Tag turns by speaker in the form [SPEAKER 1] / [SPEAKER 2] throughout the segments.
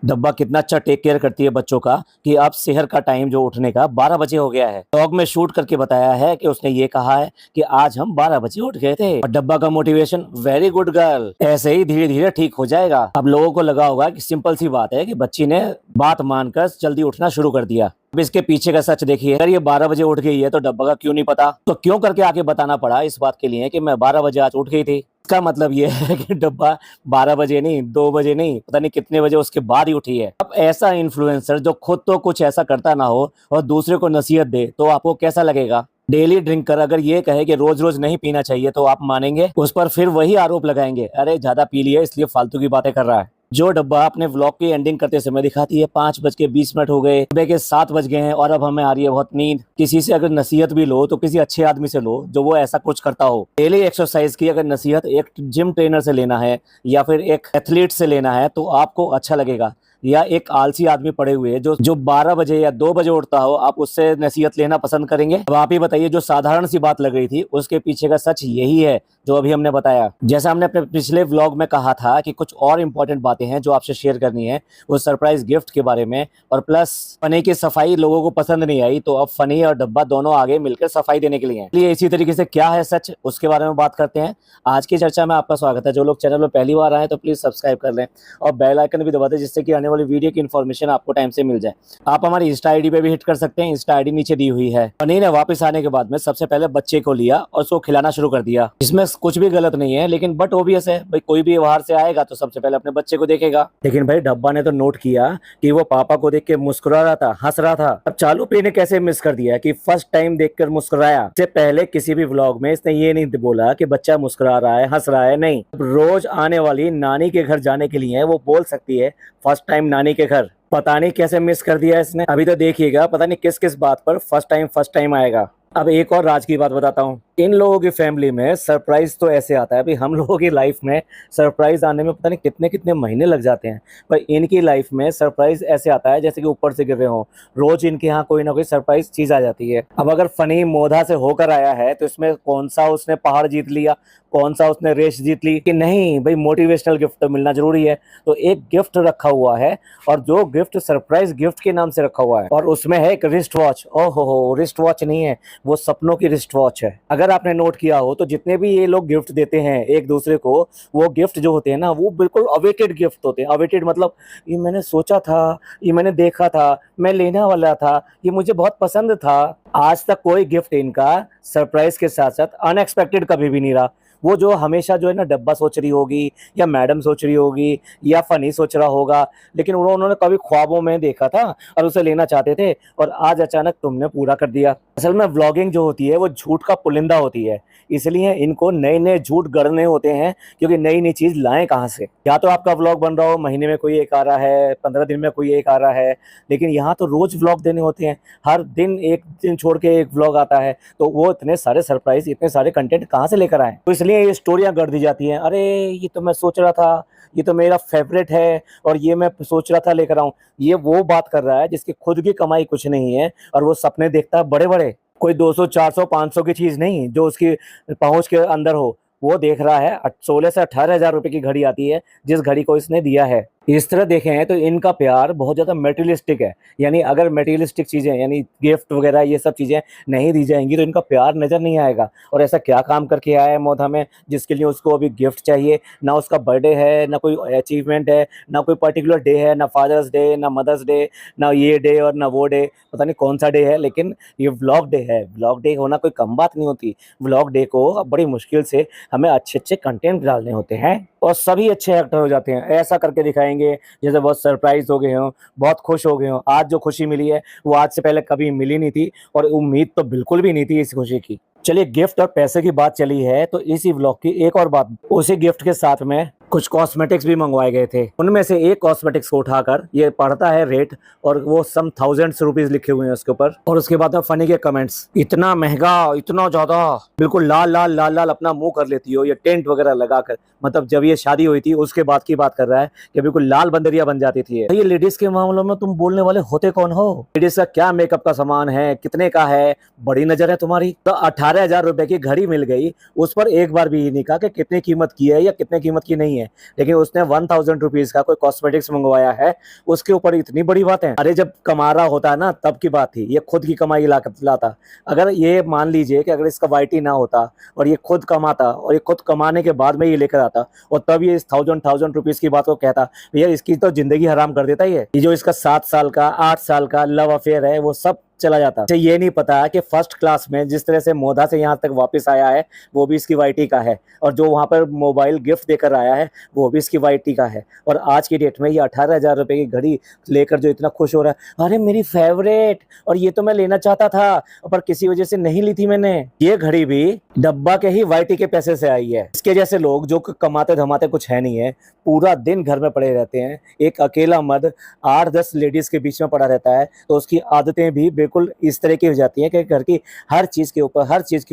[SPEAKER 1] डब्बा कितना अच्छा टेक केयर करती है बच्चों का कि अब सेहर का टाइम जो उठने का 12 बजे हो गया है। व्लॉग में शूट करके बताया है कि उसने ये कहा है कि आज हम 12 बजे उठ गए थे और डब्बा का मोटिवेशन, वेरी गुड गर्ल, ऐसे ही धीरे धीरे ठीक हो जाएगा। अब लोगों को लगा होगा कि सिंपल सी बात है कि बच्ची ने बात मानकर जल्दी उठना शुरू कर दिया। अब इसके पीछे का सच देखिए, अगर ये 12 बजे उठ गई है तो डब्बा का क्यों नहीं पता, तो क्यों करके आके बताना पड़ा इस बात के लिए कि मैं 12 बजे आज उठ गई थी। इसका मतलब ये है कि डब्बा 12 बजे नहीं, 2 बजे नहीं, पता नहीं कितने बजे उसके बाद ही उठी है। अब ऐसा इन्फ्लुएंसर जो खुद तो कुछ ऐसा करता ना हो और दूसरे को नसीहत दे तो आपको कैसा लगेगा। डेली ड्रिंकर अगर ये कहे कि रोज रोज नहीं पीना चाहिए तो आप मानेंगे? उस पर फिर वही आरोप लगाएंगे, अरे ज्यादा पी लिया इसलिए फालतू की बातें कर रहा है। जो डब्बा अपने व्लॉग की एंडिंग करते समय दिखाती है 5:20 हो गए, सुबह के 7 बज गए हैं और अब हमें आ रही है बहुत नींद। किसी से अगर नसीहत भी लो तो किसी अच्छे आदमी से लो जो वो ऐसा कुछ करता हो। डेली एक्सरसाइज की अगर नसीहत एक जिम ट्रेनर से लेना है या फिर एक एथलीट से लेना है तो आपको अच्छा लगेगा, या एक आलसी आदमी पड़े हुए जो 12 बजे या 2 बजे उठता हो आप उससे नसीहत लेना पसंद करेंगे? अब आप ही बताइए, जो साधारण सी बात लग रही थी उसके पीछे का सच यही है जो अभी हमने बताया। जैसा हमने अपने पिछले व्लॉग में कहा था कि कुछ और इंपॉर्टेंट बातें हैं जो आपसे शेयर करनी है, वो सरप्राइज गिफ्ट के बारे में, और प्लस फनी की सफाई लोगों को पसंद नहीं आई तो अब फनी और डब्बा दोनों आगे मिलकर सफाई देने के लिए हैं। इसलिए इसी तरीके से क्या है सच उसके बारे में बात करते हैं। आज की चर्चा में आपका स्वागत है। जो लोग चैनल पर पहली बार आए तो प्लीज सब्सक्राइब कर लें और बेल आइकन भी दबा दें जिससे कि आने वाली वीडियो की इन्फॉर्मेशन आपको टाइम से मिल जाए। आप हमारी इंस्टा आईडी पे भी हिट कर सकते हैं, इंस्टा आईडी नीचे दी हुई है। फनी ने वापस आने के बाद में सबसे पहले बच्चे को लिया और उसको खिलाना शुरू कर दिया। इसमें कुछ भी गलत नहीं है, लेकिन बट ओबियस है भाई, कोई भी बाहर से आएगा तो सबसे पहले अपने बच्चे को देखेगा। लेकिन भाई डब्बा ने तो नोट किया कि वो पापा को देख के मुस्कुरा रहा था, हंस रहा था। अब चालू पे ने कैसे मिस कर दिया कि फर्स्ट टाइम देखकर मुस्कुराया। इससे पहले किसी भी व्लॉग में इसने ये नहीं बोला कि बच्चा मुस्कुरा रहा है, हंस रहा है, नहीं। रोज आने वाली नानी के घर जाने के लिए वो बोल सकती है फर्स्ट टाइम नानी के घर। पता नहीं कैसे मिस कर दिया इसने। अभी तो देखिएगा पता नहीं किस किस बात पर फर्स्ट टाइम आएगा। अब एक और राज की बात बताता हूँ। इन लोगों की फैमिली में सरप्राइज तो ऐसे आता है, भाई हम लोगों की लाइफ में सरप्राइज आने में पता नहीं कितने कितने महीने लग जाते हैं, पर इनकी लाइफ में सरप्राइज ऐसे आता है जैसे कि ऊपर से गिर रहे हो। रोज इनके यहाँ कोई ना कोई सरप्राइज चीज आ जाती है। अब अगर फनी मोधा से होकर आया है तो इसमें कौन सा उसने पहाड़ जीत लिया, कौन सा उसने रेस जीत ली कि नहीं। भाई मोटिवेशनल गिफ्ट तो मिलना जरूरी है, तो एक गिफ्ट रखा हुआ है और जो गिफ्ट सरप्राइज गिफ्ट के नाम से रखा हुआ है और उसमें है एक रिस्ट वॉच। ओहो, रिस्ट वॉच नहीं है, वो सपनों की रिस्ट वॉच है। अगर आपने नोट किया हो तो जितने भी ये लोग गिफ्ट देते हैं एक दूसरे को, वो गिफ्ट जो होते हैं ना वो बिल्कुल अवेटेड गिफ्ट होते हैं। अवेटेड मतलब ये मैंने सोचा था, ये मैंने देखा था, मैं लेने वाला था, ये मुझे बहुत पसंद था। आज तक कोई गिफ्ट इनका सरप्राइज के साथ साथ अनएक्सपेक्टेड कभी भी नहीं रहा। वो जो हमेशा जो है ना डब्बा सोच रही होगी या मैडम सोच रही होगी या फनी सोच रहा होगा, लेकिन उन्होंने कभी ख्वाबों में देखा था और उसे लेना चाहते थे और आज अचानक तुमने पूरा कर दिया। असल में व्लॉगिंग जो होती है वो झूठ का पुलिंदा होती है, इसलिए इनको नए नए झूठ गढ़ने होते हैं, क्योंकि नई नई चीज लाएं कहाँ से। या तो आपका व्लॉग बन रहा हो महीने में कोई एक आ रहा है, 15 दिन में कोई एक आ रहा है, लेकिन यहाँ तो रोज व्लॉग देने होते हैं। हर दिन एक दिन छोड़ के एक व्लॉग आता है, तो वो इतने सारे सरप्राइज, इतने सारे कंटेंट कहाँ से लेकर आए। तो इसलिए ये स्टोरियां गढ़ दी जाती हैं। अरे ये तो मैं सोच रहा था, ये तो मेरा फेवरेट है और ये मैं सोच रहा था लेकर आऊं। ये वो बात कर रहा है जिसकी खुद की कमाई कुछ नहीं है और वो सपने देखता है बड़े बड़े। कोई 200 400 500 की चीज नहीं जो उसकी पहुंच के अंदर हो, वो देख रहा है 16 से 18 हजार रुपए की घड़ी आती है जिस घड़ी को इसने दिया है। इस तरह देखें तो इनका प्यार बहुत ज्यादा मेटेरियलिस्टिक है, यानी अगर मेटेरियलिस्टिक चीजें यानी गिफ्ट वगैरह ये सब चीजें नहीं दी जाएंगी तो इनका प्यार नजर नहीं आएगा। और ऐसा क्या काम करके आया है मोधा में जिसके लिए उसको अभी गिफ्ट चाहिए? ना उसका बर्थडे है, ना कोई अचीवमेंट है, ना कोई पर्टिकुलर डे है, ना फादर्स डे, ना मदर्स डे, ना ये डे और ना वो डे, पता नहीं कौन सा डे है, लेकिन ये व्लॉग डे है। व्लॉग डे होना कोई कम बात नहीं होती। व्लॉग डे को बड़ी मुश्किल से हमें अच्छे अच्छे कंटेंट डालने होते हैं और सभी अच्छे एक्टर हो जाते हैं। ऐसा करके दिखाएंगे जैसे बहुत सरप्राइज हो गए हो, बहुत खुश हो गए हो। आज जो खुशी मिली है वो आज से पहले कभी मिली नहीं थी और उम्मीद तो बिल्कुल भी नहीं थी इस खुशी की। चलिए, गिफ्ट और पैसे की बात चली है तो इसी व्लॉग की एक और बात, उसी गिफ्ट के साथ में कुछ कॉस्मेटिक्स भी मंगवाए गए थे। उनमें से एक कॉस्मेटिक्स को उठाकर ये पढ़ता है रेट और वो सम थाउजेंड्स रुपीज लिखे हुए हैं उसके ऊपर, और उसके बाद में फनी के कमेंट्स, इतना महंगा, इतना ज्यादा, बिल्कुल लाल लाल लाल लाल अपना मुंह कर लेती हो ये टेंट वगैरह लगाकर। मतलब जब ये शादी हुई थी उसके बाद की बात कर रहा है कि बिल्कुल लाल बंदरिया बन जाती थी ये। लेडीज के मामलों में तुम बोलने वाले होते कौन हो? लेडीज का क्या मेकअप का सामान है, कितने का है, बड़ी नजर है तुम्हारी। तो 18 हजार रुपए की घड़ी मिल गई, उस पर एक बार भी नहीं कहा कि कितनी कीमत की है या कितने कीमत की नहीं है। है, लेकिन उसने 1000 रुपीज का कोई कॉस्मेटिक्स मंगवाया है, उसके ऊपर इतनी बड़ी बात है। अरे जब कमा रहा होता ना तब की बात थी, ये खुद की कमाई लाता। अगर ये मान लीजिए कि अगर इसका वाईटी ना होता और ये खुद कमाता और ये खुद कमाने के बाद में ये लेकर आता और तब ये इस थाउजेंड रुपीज की बात को कहता, भैया इसकी तो जिंदगी हराम कर देता ही है। ये जो इसका 7 साल का 8 साल का लव अफेयर है वो सब चला जाता। मुझे ये नहीं पता कि फर्स्ट क्लास में जिस तरह से मोधा से यहाँ तक वापस आया है वो भी इसकी वाईटी का है, और जो वहां पर मोबाइल गिफ्ट देकर आया है वो भी इसकी वाईटी का है। और आज की डेट में ये 18,000 रुपए की घड़ी लेकर जो इतना खुश हो रहा है, अरे मेरी फेवरेट, और ये तो मैं लेना चाहता था पर किसी वजह से नहीं ली थी मैंने। ये घड़ी भी डब्बा के ही वाईटी के पैसे से आई है। इसके जैसे लोग जो कमाते धमाते कुछ है नहीं है, पूरा दिन घर में पड़े रहते हैं, एक अकेला मर्द 8-10 लेडीज के बीच में पड़ा रहता है, तो उसकी आदतें भी बिल्कुल इस तरह की हो जाती हैं कि घर की हर चीज के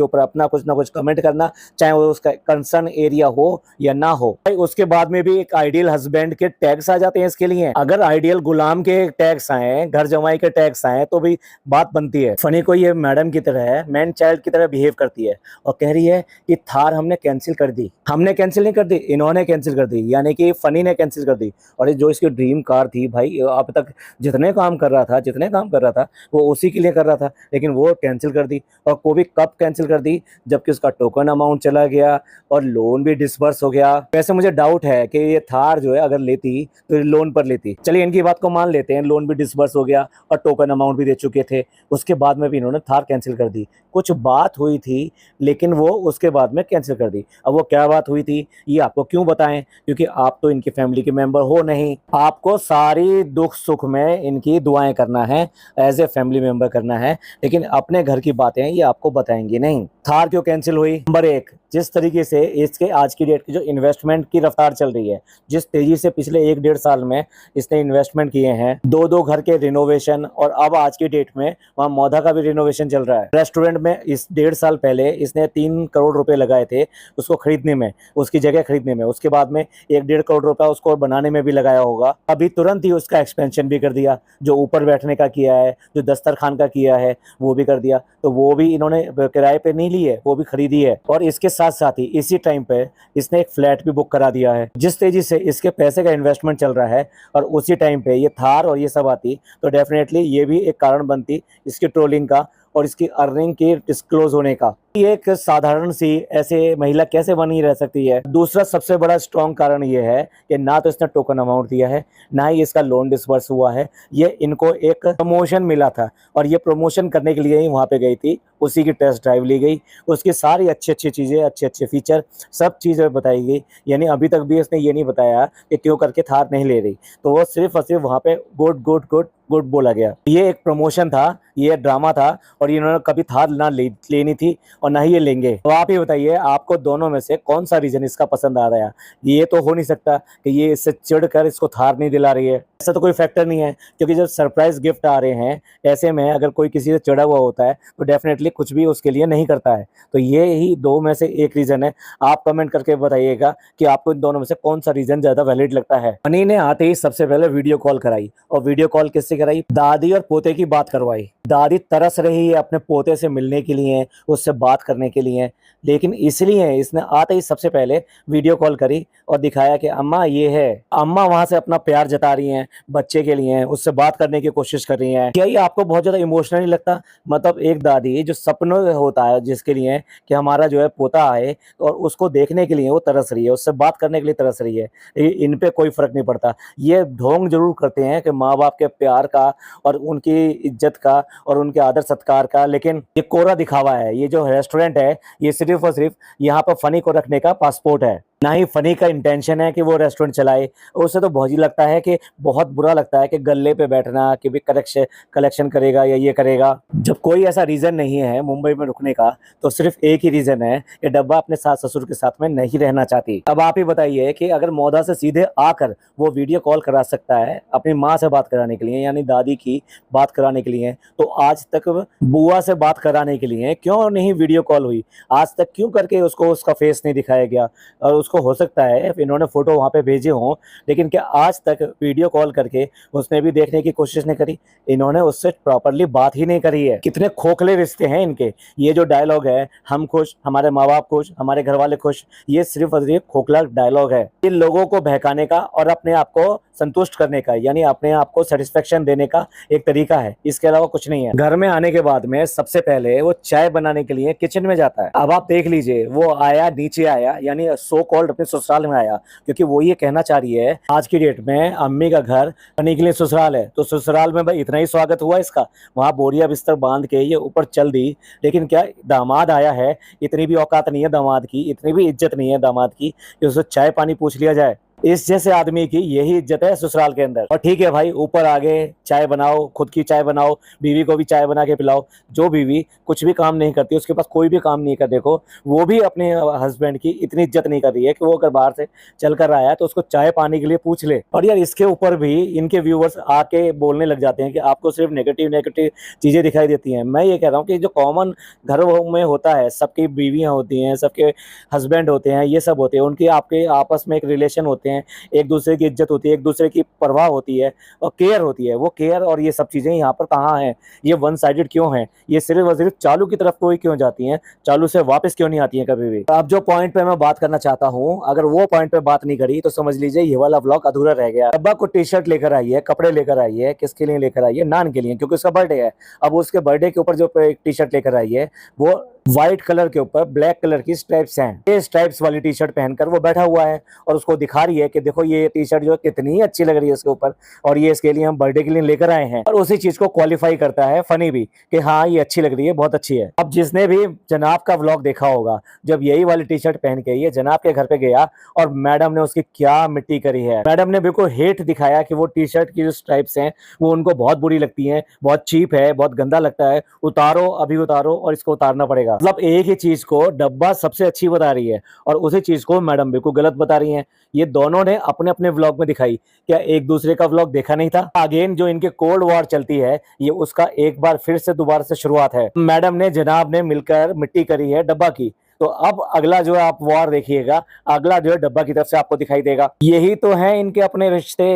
[SPEAKER 1] ऊपर अपना कुछ ना कुछ कमेंट करना, चाहे वो उसका कंसर्न एरिया हो या ना हो। उसके बाद में भी एक आइडियल हस्बैंड के टैक्स आ जाते हैं इसके लिए। अगर आइडियल गुलाम के टैक्स आए, घर जमाई के टैक्स आए तो भी बात बनती है। फनी को ये मैडम की तरह है, मैन चाइल्ड की तरह बिहेव करती है और कह रही है कि थार हमने कैंसिल कर दी। हमने कैंसिल नहीं कर दी, इन्होंने कैंसिल कर दी, यानी कि फनी ने कैंसिल कर दी। और ये जो इसकी ड्रीम कार थी भाई, अब तक जितने काम कर रहा था वो उसी के लिए कर रहा था, लेकिन वो कैंसिल कर दी। और वो भी कब कैंसिल कर दी, जबकि उसका टोकन अमाउंट चला गया और लोन भी डिसबर्स हो गया। वैसे मुझे डाउट है कि ये थार जो है अगर लेती तो ये लोन पर लेती। चलिए इनकी बात को मान लेते हैं, लोन भी डिसबर्स हो गया और टोकन अमाउंट भी दे चुके थे, उसके बाद में भी इन्होंने थार कैंसिल कर दी। कुछ बात हुई थी लेकिन वो उसके बाद में कैंसिल कर दी। अब वो क्या बात हुई थी ये आपको क्यों बताएं, क्योंकि आप तो इनकी फैमिली के मेंबर हो नहीं। आपको सारी दुख सुख में इनकी दुआएं करना है, एज ए फैमिली मेंबर करना है, लेकिन अपने घर की बातें ये आपको बताएंगे नहीं। थार क्यों कैंसिल हुई? नंबर 1, जिस तरीके से इसके आज की डेट की जो इन्वेस्टमेंट की रफ्तार चल रही है, जिस तेजी से पिछले 1-1.5 साल में इसने इन्वेस्टमेंट किए हैं, 2-2 घर के रिनोवेशन, और अब आज की डेट में वहाँ मौधा का भी रिनोवेशन चल रहा है। रेस्टोरेंट में इस 1.5 साल पहले इसने 3 करोड़ रुपए लगाए थे उसको खरीदने में, उसकी जगह खरीदने में। उसके बाद में 1-1.5 करोड़ रुपया उसको बनाने में भी लगाया होगा। अभी तुरंत ही उसका एक्सपेंशन भी कर दिया, जो ऊपर बैठने का किया है, जो दस्तरखान का किया है वो भी कर दिया। तो वो भी इन्होंने किराए पे नहीं ली है, वो भी खरीदी है। और इसके साथ साथ ही इसी टाइम पे इसने एक फ्लैट भी बुक करा दिया है। जिस तेजी से इसके पैसे का इन्वेस्टमेंट चल रहा है और उसी टाइम पे ये थार और ये सब आती तो डेफिनेटली ये भी एक कारण बनती इसकी ट्रोलिंग का और इसकी अर्निंग के डिस्क्लोज होने का। ये एक साधारण सी ऐसे महिला कैसे बनी रह सकती है? दूसरा सबसे बड़ा स्ट्रॉन्ग कारण ये है कि ना तो इसने टोकन अमाउंट दिया है, ना ही इसका लोन डिसबर्स हुआ है। ये इनको एक प्रमोशन मिला था और ये प्रमोशन करने के लिए ही वहाँ पे गई थी, उसी की टेस्ट ड्राइव ली गई, उसकी सारी अच्छी अच्छी चीज़ें, अच्छे अच्छे फीचर, सब चीज़ें बताई गई। यानी अभी तक भी इसने ये नहीं बताया कि क्यों करके थार नहीं ले रही, तो वो सिर्फ और सिर्फ वहाँ पे गुड गुड गुड गुड बोला गया। ये एक प्रमोशन था, ये ड्रामा था, और इन्होंने कभी थार ना लेनी थी और ना ही ये लेंगे। तो आप ही बताइए, आपको दोनों में से कौन सा रीजन इसका पसंद आ रहा है? ये तो हो नहीं सकता कि ये इससे चिढ़कर इसको थार नहीं दिला रही है, ऐसा तो कोई फैक्टर नहीं है, क्योंकि जब सरप्राइज गिफ्ट आ रहे हैं ऐसे में अगर कोई किसी से चिढ़ा हुआ होता है तो डेफिनेटली कुछ भी उसके लिए नहीं करता है। तो ये ही 2 में से एक रीजन है। आप कमेंट करके बताइएगा कि आपको इन दोनों में से कौन सा रीजन ज्यादा वैलिड लगता है। फनी ने आते ही सबसे पहले वीडियो कॉल कराई, और वीडियो कॉल किससे कराई? दादी और पोते की बात करवाई। दादी तरस रही है अपने पोते से मिलने के लिए, उससे बात करने के लिए, लेकिन इसलिए इसने आते ही सबसे पहले वीडियो कॉल करी और दिखाया कि अम्मा ये है। अम्मा वहां से अपना प्यार जता रही हैं बच्चे के लिए, उससे बात करने की कोशिश कर रही हैं। क्या ये आपको बहुत ज्यादा इमोशनल नहीं लगता? मतलब एक दादी जो सपनों होता है जिसके लिए कि हमारा जो है पोता आए, और उसको देखने के लिए वो तरस रही है, उससे बात करने के लिए तरस रही है। इन पे कोई फर्क नहीं पड़ता। ये ढोंग जरूर करते हैं कि माँ बाप के प्यार का और उनकी इज्जत का और उनके आदर सत्कार का, लेकिन ये कोरा दिखावा है। ये जो रेस्टोरेंट है ये सिर्फ और सिर्फ यहाँ पर फनी को रखने का पासपोर्ट है, ना ही फनी का इंटेंशन है कि वो रेस्टोरेंट चलाए। उससे तो बहुत ही लगता है कि बहुत बुरा लगता है कि गल्ले पे बैठना, कि भी कलेक्शन करेगा या ये करेगा। जब कोई ऐसा रीजन नहीं है मुंबई में रुकने का, तो सिर्फ एक ही रीजन है कि डब्बा अपने सास ससुर के साथ में नहीं रहना चाहती। अब आप ही बताइए कि अगर मौदा से सीधे आकर वो वीडियो कॉल करा सकता है अपनी माँ से बात कराने के लिए, यानी दादी की बात कराने के लिए, तो आज तक बुआ से बात कराने के लिए क्यों नहीं वीडियो कॉल हुई? आज तक क्यों करके उसको उसका फेस नहीं दिखाया गया और उसको हो सकता है इन्होंने फोटो वहां पे भेजे हों, लेकिन क्या आज तक वीडियो कॉल करके उसने भी देखने की कोशिश नहीं करी? इन्होंने उससे प्रॉपरली बात ही नहीं करी है। कितने खोखले रिश्ते हैं इनके। ये जो डायलॉग है, हम खुश, हमारे माँ बाप खुश, हमारे घर वाले खुश, ये सिर्फ और सिर्फ खोखला डायलॉग है। इन लोगों को बहकाने का और अपने आप को संतुष्ट करने का, यानी अपने आप को सेटिस्फेक्शन देने का एक तरीका है, इसके अलावा कुछ नहीं है। घर में आने के बाद में सबसे पहले वो चाय बनाने के लिए किचन में जाता है। अब आप देख लीजिए, वो आया, नीचे आया, यानी सो कॉल्ड अपने ससुराल में आया, क्योंकि वो ये कहना चाह रही है आज की डेट में अम्मी का घर बनी के लिए ससुराल है, तो ससुराल में भाई इतना ही स्वागत हुआ इसका। वहां बोरिया बिस्तर बांध के ये ऊपर चल दी। लेकिन क्या दामाद आया है, इतनी भी औकात नहीं है दामाद की, इतनी भी इज्जत नहीं है दामाद की कि उससे चाय पानी पूछ लिया जाए। इस जैसे आदमी की यही इज्जत है ससुराल के अंदर। और ठीक है भाई, ऊपर आगे चाय बनाओ, खुद की चाय बनाओ, बीवी को भी चाय बना के पिलाओ। जो बीवी कुछ भी काम नहीं करती, उसके पास कोई भी काम नहीं कर, देखो वो भी अपने हस्बैंड की इतनी इज्जत नहीं कर रही है कि वो अगर बाहर से चल कर आया तो उसको चाय पानी के लिए पूछ ले। और यार इसके ऊपर भी इनके व्यूवर्स आके बोलने लग जाते हैं कि आपको सिर्फ नेगेटिव नेगेटिव चीजें दिखाई देती हैं। मैं ये कह रहा हूँ कि जो कॉमन घर में होता है, सबकी बीवियां होती हैं, सबके हस्बैंड होते हैं, ये सब होते हैं, उनकी आपके आपस में एक रिलेशन होते हैं, एक दूसरे की इज्जत होती है, एक दूसरे की परवाह होती है और केयर होती है। वो केयर और ये सब चीजें यहाँ पर कहाँ हैं? ये वन साइडेड क्यों हैं? ये सिर्फ और सिर्फ चालू की तरफ कोई क्यों जाती हैं? चालू से वापस क्यों नहीं आती हैं कभी भी? अब जो पॉइंट पे मैं बात करना चाहता हूँ, अगर वो पॉइंट पे बात नहीं करी तो समझ लीजिए ये वाला व्लॉग अधूरा रह गया। अब्बा को टी शर्ट लेकर आई है, कपड़े लेकर आई है, किसके लिए लेकर आई है? नान के लिए, क्योंकि उसका बर्थडे है। अब उसके बर्थडे के ऊपर जो टी शर्ट लेकर आई है वो व्हाइट कलर के ऊपर ब्लैक कलर की स्ट्राइप्स हैं। ये स्ट्राइप्स वाली टी शर्ट पहनकर वो बैठा हुआ है और उसको दिखा रही है कि देखो ये टी शर्ट जो कितनी अच्छी लग रही है इसके ऊपर, और ये इसके लिए हम बर्थडे के लिए लेकर आए हैं। और उसी चीज को क्वालिफाई करता है फनी भी कि हाँ ये अच्छी लग रही है, बहुत अच्छी है। अब जिसने भी जनाब का व्लॉग देखा होगा, जब यही वाली टी शर्ट पहन के ये जनाब के घर पे गया और मैडम ने उसकी क्या मिट्टी करी है। मैडम ने बिल्कुल हेट दिखाया कि वो टी शर्ट की जो स्ट्राइप्स हैं वो उनको बहुत बुरी लगती हैं, बहुत चीप है, बहुत गंदा लगता है, उतारो, अभी उतारो और इसको उतारना पड़ेगा। मतलब एक ही चीज को डब्बा सबसे अच्छी बता रही है और उसी चीज को मैडम बिल्कुल गलत बता रही हैं। ये दोनों ने अपने अपने व्लॉग में दिखाई। क्या एक दूसरे का व्लॉग देखा नहीं था? अगेन जो इनके कोल्ड वॉर चलती है, ये उसका एक बार फिर से दोबारा से शुरुआत है। मैडम ने जनाब ने मिलकर मिट्टी करी है डब्बा की, तो अब अगला जो आप वॉर देखिएगा, अगला जो है डब्बा की तरफ से आपको दिखाई देगा। यही तो है इनके अपने रिश्ते।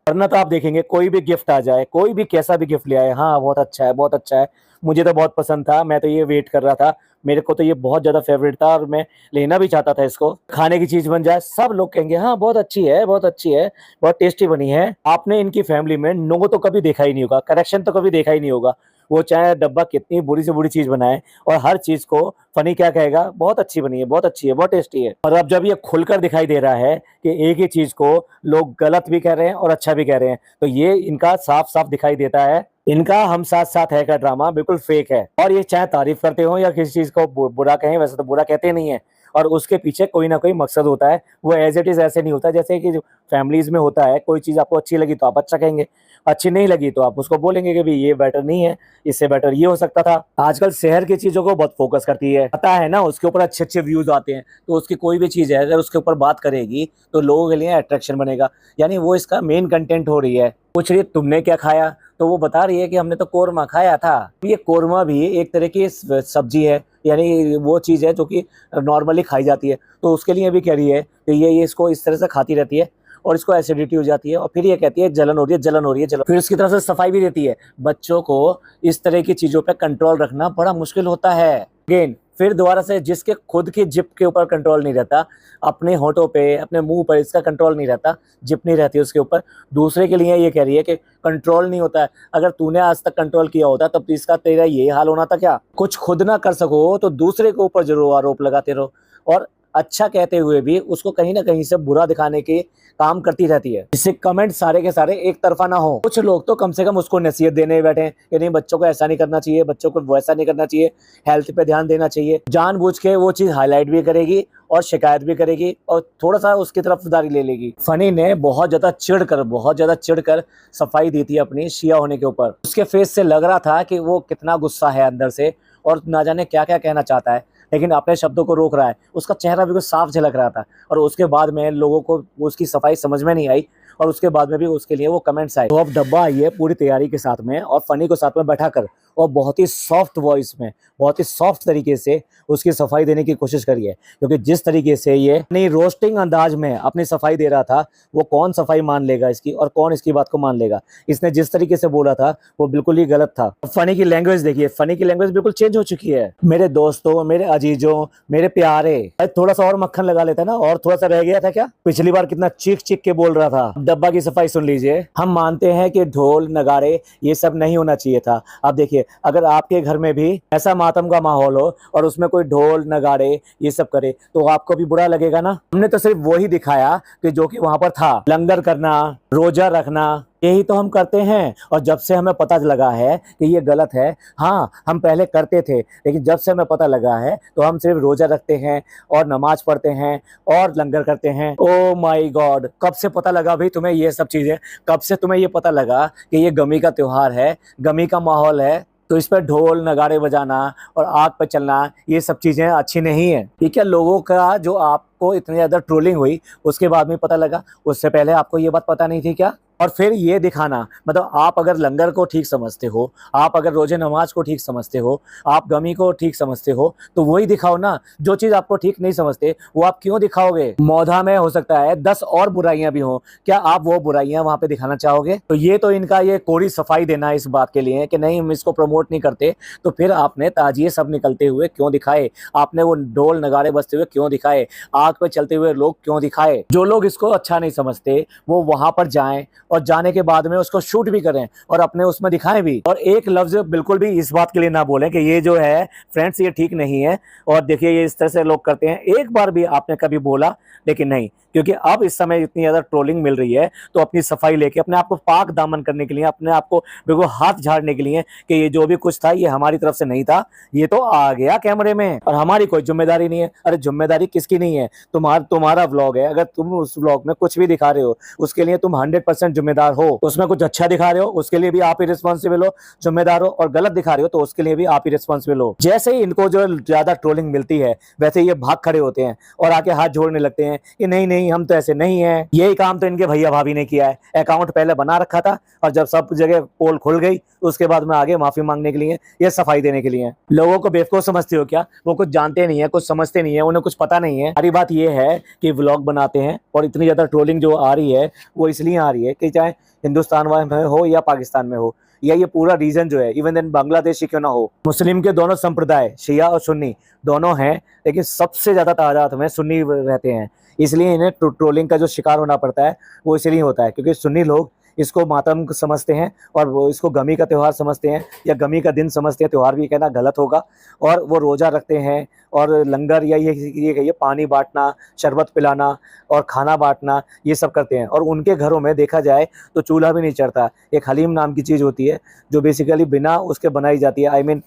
[SPEAKER 1] वरना तो आप देखेंगे कोई भी गिफ्ट आ जाए, कोई भी कैसा भी गिफ्ट ले आए, हाँ बहुत अच्छा है, बहुत अच्छा है, मुझे तो बहुत पसंद था, मैं तो ये वेट कर रहा था, मेरे को तो ये बहुत ज्यादा फेवरेट था और मैं लेना भी चाहता था इसको। खाने की चीज बन जाए, सब लोग कहेंगे हाँ बहुत अच्छी है, बहुत अच्छी है, बहुत टेस्टी बनी है। आपने इनकी फैमिली में नो तो कभी देखा ही नहीं होगा, करेक्शन तो कभी देखा ही नहीं होगा। वो चाहे डब्बा कितनी बुरी से बुरी चीज बनाए और हर चीज को फनी क्या कहेगा, बहुत अच्छी बनी है, बहुत अच्छी है, बहुत टेस्टी है। और अब जब ये खुलकर दिखाई दे रहा है कि एक ही चीज को लोग गलत भी कह रहे हैं और अच्छा भी कह रहे हैं, तो ये इनका साफ साफ दिखाई देता है इनका हम साथ साथ है का ड्रामा बिल्कुल फेक है। और ये चाहे तारीफ करते हो या किसी चीज को बुरा कहें, वैसे तो बुरा कहते नहीं है, और उसके पीछे कोई ना कोई मकसद होता है। वो एज इट इज ऐसे नहीं होता जैसे कि फैमिलीज में होता है, कोई चीज आपको अच्छी लगी तो आप अच्छा कहेंगे, अच्छी नहीं लगी तो आप उसको बोलेंगे कि भाई ये बेटर नहीं है, इससे बेटर ये हो सकता था। आजकल शहर की चीजों को बहुत फोकस करती है, पता है ना, उसके ऊपर अच्छे अच्छे व्यूज आते हैं, तो उसकी कोई भी चीज है अगर उसके ऊपर बात करेगी तो लोगों के लिए अट्रैक्शन बनेगा, यानी वो इसका मेन कंटेंट हो रही है। पूछ रही है तुमने क्या खाया, तो वो बता रही है कि हमने तो कोरमा खाया था। ये कोरमा भी एक तरह की सब्जी है, यानी वो चीज है जो कि नॉर्मली खाई जाती है, तो उसके लिए भी कह रही है कि ये इसको इस तरह से खाती रहती है और इसको एसिडिटी हो जाती है, और फिर ये कहती है जलन हो रही है, जलन हो रही है, जलन। फिर उसकी तरफ से सफाई भी देती है। बच्चों को इस तरह की चीजों पे कंट्रोल रखना बड़ा मुश्किल होता है। अगेन फिर दोबारा से, जिसके खुद की जिप के ऊपर कंट्रोल नहीं रहता, अपने होठों पे, अपने मुंह पर इसका कंट्रोल नहीं रहता, जिप नहीं रहती उसके ऊपर, दूसरे के लिए ये कह रही है कि कंट्रोल नहीं होता है। अगर तूने आज तक कंट्रोल किया होता तब इसका तेरा ये हाल होना था क्या? कुछ खुद ना कर सको तो दूसरे के ऊपर जरूर आरोप लगाते रहो, और अच्छा कहते हुए भी उसको कहीं ना कहीं से बुरा दिखाने के काम करती रहती है, जिससे कमेंट सारे के सारे एक तरफा ना हो। कुछ लोग तो कम से कम उसको नसीहत देने बैठे कि नहीं बच्चों को ऐसा नहीं करना चाहिए, बच्चों को वैसा नहीं करना चाहिए, हेल्थ पे ध्यान देना चाहिए। जानबूझ के वो चीज हाईलाइट भी करेगी और शिकायत भी करेगी और थोड़ा सा उसकी तरफदारी ले लेगी। फनी ने बहुत ज्यादा चिढ़कर सफाई दी थी अपनी शिया होने के ऊपर। उसके फेस से लग रहा था कि वो कितना गुस्सा है अंदर से और ना जाने क्या क्या कहना चाहता है, लेकिन अपने शब्दों को रोक रहा है। उसका चेहरा बिल्कुल साफ झलक रहा था और उसके बाद में लोगों को उसकी सफाई समझ में नहीं आई और उसके बाद में भी उसके लिए वो कमेंट्स आए। तो अब डब्बा आई है पूरी तैयारी के साथ में और फनी को साथ में बैठा कर और बहुत ही सॉफ्ट वॉइस में, बहुत ही सॉफ्ट तरीके से उसकी सफाई देने की कोशिश करी है, क्योंकि जिस तरीके से ये अपनी रोस्टिंग अंदाज में अपनी सफाई दे रहा था, वो कौन सफाई मान लेगा इसकी और कौन इसकी बात को मान लेगा। इसने जिस तरीके से बोला था वो बिल्कुल ही गलत था। फनी की लैंग्वेज देखिए, फनी की लैंग्वेज बिल्कुल चेंज हो चुकी है। मेरे दोस्तों, मेरे अजीजों, मेरे प्यारे, थोड़ा सा और मक्खन लगा लेता ना, और थोड़ा सा रह गया था क्या? पिछली बार कितना चीख चीख के बोल रहा था। डब्बा की सफाई सुन लीजिए। हम मानते हैं कि ढोल नगाड़े ये सब नहीं होना चाहिए था। अब देखिए, अगर आपके घर में भी ऐसा मातम का माहौल हो और उसमें कोई ढोल नगाड़े ये सब करे तो आपको भी बुरा लगेगा ना। हमने तो सिर्फ वही दिखाया कि जो कि वहां पर था। लंगर करना, रोजा रखना, यही तो हम करते हैं। और जब से हमें पता लगा है कि ये गलत है, हाँ हम पहले करते थे, लेकिन जब से हमें पता लगा है तो हम सिर्फ रोजा रखते हैं और नमाज पढ़ते हैं और लंगर करते हैं। ओ माय गॉड, कब से पता लगा भाई तुम्हें ये सब चीजें? कब से तुम्हें ये पता लगा कि ये गमी का त्योहार है, गमी का माहौल है, तो इस पर ढोल नगाड़े बजाना और आग पर चलना ये सब चीजें अच्छी नहीं है। ठीक है, लोगों का जो आपको इतनी ज्यादा ट्रोलिंग हुई उसके बाद में पता लगा, उससे पहले आपको ये बात पता नहीं थी क्या? और फिर ये दिखाना, मतलब आप अगर लंगर को ठीक समझते हो, आप अगर रोजे नमाज को ठीक समझते हो, आप गमी को ठीक समझते हो, तो वही दिखाओ ना। जो चीज आपको ठीक नहीं समझते वो आप क्यों दिखाओगे? मौधा में हो सकता है 10 और बुराइयां भी हो, क्या आप वो बुराइयां वहां पे दिखाना चाहोगे? तो ये तो इनका ये कोरी सफाई देना इस बात के लिए कि नहीं हम इसको प्रमोट नहीं करते, तो फिर आपने ताजिए सब निकलते हुए क्यों दिखाए? आपने वो ढोल नगाड़े बजते हुए क्यों दिखाए? आग पे चलते हुए लोग क्यों दिखाए? जो लोग इसको अच्छा नहीं समझते वो वहां पर जाएं और जाने के बाद में उसको शूट भी करें और अपने उसमें दिखाएं भी। और एक लफ्ज बिल्कुल भी इस बात के लिए ना बोलें कि ये जो है फ्रेंड्स ये ठीक नहीं है और देखिए ये इस तरह से लोग करते हैं। एक बार भी आपने कभी बोला, लेकिन नहीं, क्योंकि अब इस समय इतनी ज्यादा ट्रोलिंग मिल रही है तो अपनी सफाई लेके अपने आप को पाक दामन करने के लिए, अपने आप को बिल्कुल हाथ झाड़ने के लिए कि ये जो भी कुछ था ये हमारी तरफ से नहीं था, ये तो आ गया कैमरे में और हमारी कोई जिम्मेदारी नहीं है। अरे जिम्मेदारी किसकी नहीं है? तुम्हारा व्लॉग है, अगर तुम उस व्लॉग में कुछ भी दिखा रहे हो उसके लिए तुम 100% जिम्मेदार हो। उसमें कुछ अच्छा दिखा रहे हो उसके लिए भी आप ही रिस्पॉन्सिबल हो, जिम्मेदार हो, और गलत दिखा रहे हो तो उसके लिए भी आप ही रिस्पॉन्सिबल हो। जैसे ही इनको जो ज्यादा ट्रोलिंग मिलती है वैसे ये भाग खड़े होते हैं और आके हाथ जोड़ने लगते हैं कि नहीं नहीं हम तो ऐसे नहीं है। यही काम तो इनके भैया भाभी ने किया है। अकाउंट पहले बना रखा था और जब सब जगह पोल खुल गई उसके बाद में आगे माफी मांगने के लिए, ये सफाई देने के लिए। लोगों को बेवकूफ समझते हो क्या? वो कुछ जानते नहीं है, कुछ समझते नहीं है, उन्हें कुछ पता नहीं है। सारी बात ये है कि व्लॉग बनाते हैं और इतनी ज्यादा ट्रोलिंग जो आ रही है वो इसलिए आ रही है कि चाहे हिंदुस्तान में हो या पाकिस्तान में हो या ये पूरा रीजन जो है, इवन देन बांग्लादेश ही क्यों ना हो, मुस्लिम के दोनों संप्रदाय शिया और सुन्नी दोनों हैं, लेकिन सबसे ज्यादा तादाद में सुन्नी रहते हैं। इसलिए इन्हें ट्रोलिंग का जो शिकार होना पड़ता है वो इसलिए होता है क्योंकि सुन्नी लोग इसको मातम समझते हैं और वो इसको गमी का त्यौहार समझते हैं या गमी का दिन समझते हैं। त्यौहार भी कहना गलत होगा। और वो रोजा रखते हैं और लंगर या ये पानी बांटना, शरबत पिलाना और खाना बांटना ये सब करते हैं। और उनके घरों में देखा जाए तो चूल्हा भी नहीं चढ़ता। एक हलीम नाम की चीज़ होती है जो बेसिकली बिना उसके बनाई जाती है, आई मीन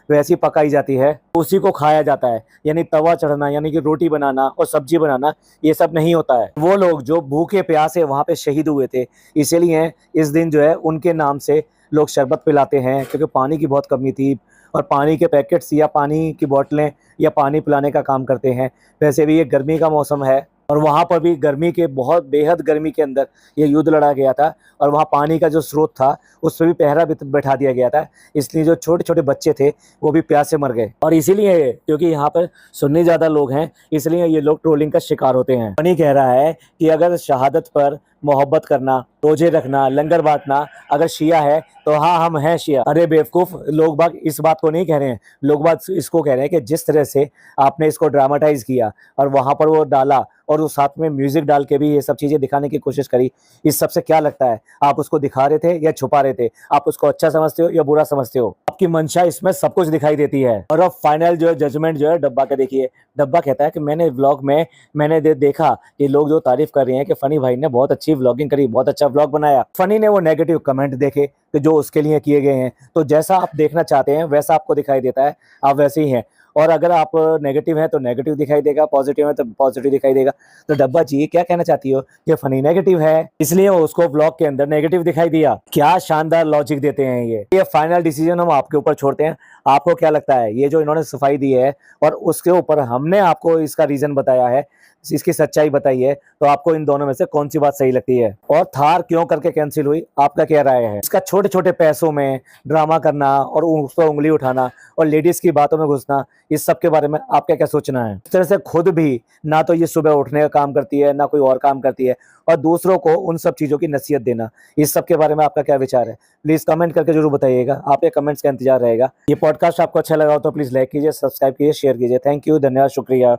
[SPEAKER 1] वैसी पकाई जाती है, उसी को खाया जाता है। यानी तवा चढ़ना, यानी कि रोटी बनाना और सब्जी बनाना ये सब नहीं होता है। वो लोग जो भूखे प्यासे वहाँ पे शहीद हुए थे, इसीलिए इस दिन जो है उनके नाम से लोग शरबत पिलाते हैं, क्योंकि पानी की बहुत कमी थी और पानी के पैकेट्स या पानी की बोतलें या पानी पिलाने का काम करते हैं। वैसे भी ये गर्मी का मौसम है और वहाँ पर भी गर्मी के बहुत बेहद गर्मी के अंदर ये युद्ध लड़ा गया था और वहाँ पानी का जो स्रोत था उस पर भी पहरा बैठा दिया गया था। इसलिए जो छोटे छोटे बच्चे थे वो भी प्यास से मर गए। और इसीलिए क्योंकि यहाँ पर सुन्नी ज़्यादा लोग हैं इसलिए ये लोग ट्रोलिंग का शिकार होते हैं। फनी कह रहा है कि अगर शहादत पर मोहब्बत करना, रोजे रखना, लंगर बांटना अगर शिया है तो हाँ हम हैं शिया। अरे बेवकूफ़, लोग बाग इस बात को नहीं कह रहे हैं। लोग बाग इसको कह रहे हैं कि जिस तरह से आपने इसको ड्रामेटाइज किया और वहाँ पर वो डाला और उस साथ में म्यूजिक डाल के भी ये सब चीजें दिखाने की कोशिश करी, इस सब से क्या लगता है? आप उसको दिखा रहे थे या छुपा रहे थे? आप उसको अच्छा समझते हो या बुरा समझते हो? आपकी मंशा इसमें सब कुछ दिखाई देती है। और अब फाइनल जो है जजमेंट जो है डब्बा का देखिए। डब्बा कहता है कि मैंने व्लॉग में देखा कि लोग जो तारीफ कर रहे हैं कि फनी भाई ने बहुत अच्छी व्लॉगिंग करी, बहुत अच्छा व्लॉग बनाया। फनी ने वो नेगेटिव कमेंट देखे कि जो उसके लिए किए गए हैं, तो जैसा आप देखना चाहते हैं वैसा आपको दिखाई देता है, आप वैसे ही हैं। और अगर आप नेगेटिव हैं तो नेगेटिव दिखाई देगा, पॉजिटिव है तो पॉजिटिव दिखाई देगा। तो डब्बा जी क्या कहना चाहती हो? ये फनी नेगेटिव है इसलिए उसको ब्लॉग के अंदर नेगेटिव दिखाई दिया। क्या शानदार लॉजिक देते हैं ये फाइनल डिसीजन हम आपके ऊपर छोड़ते हैं। आपको क्या लगता है ये जो इन्होंने सफाई दी है और उसके ऊपर हमने आपको इसका रीजन बताया है, इसकी सच्चाई बताइए, तो आपको इन दोनों में से कौन सी बात सही लगती है। और थार क्यों करके कैंसिल हुई, आपका क्या राय है। इसका छोटे छोटे पैसों में ड्रामा करना और उस पर उंगली उठाना और लेडीज की बातों में घुसना, इस सब के बारे में आपका क्या सोचना है। इस तरह से खुद भी ना तो ये सुबह उठने का काम करती है, ना कोई और काम करती है, और दूसरों को उन सब चीजों की नसीहत देना, इस सब के बारे में आपका क्या विचार है। प्लीज कमेंट करके जरूर बताइएगा, आपके कमेंट्स का इंतजार रहेगा। ये पॉडकास्ट आपको अच्छा लगा हो तो प्लीज लाइक कीजिए, सब्सक्राइब कीजिए, शेयर कीजिए। थैंक यू, धन्यवाद, शुक्रिया।